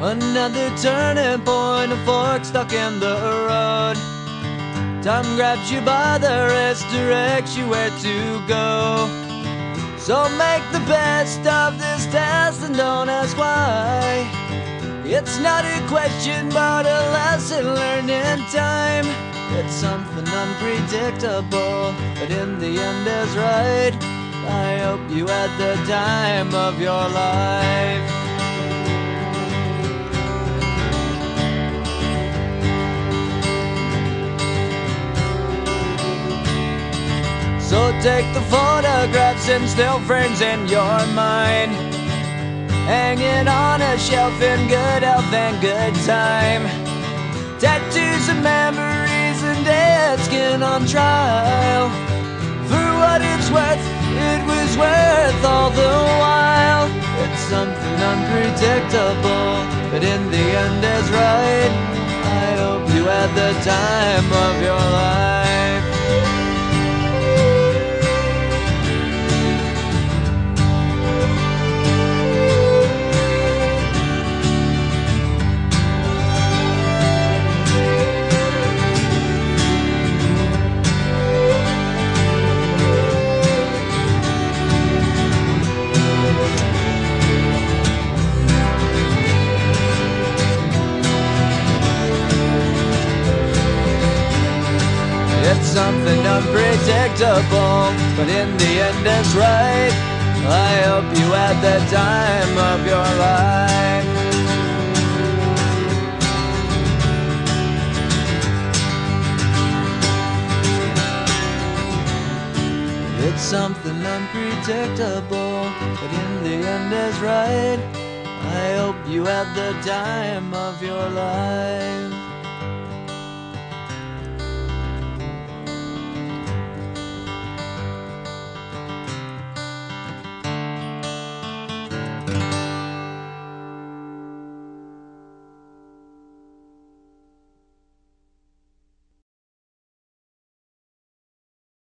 Another turning point, a fork stuck in the road. Time grabs you by the wrist, directs you where to go. So make the best of this test and don't ask why. It's not a question but a lesson learned in time. It's something unpredictable, but in the end is right. I hope you had the time of your life. So take the photographs and still frames in your mind, hanging on a shelf in good health and good time. Tattoos of memories and dead skin on trial. For what it's worth, it was worth all the while. It's something unpredictable, but in the end is right. I hope you had the time of your life. It's something unpredictable, but in the end it's right. I hope you had the time of your life. It's something unpredictable, but in the end is right. I hope you had the time of your life.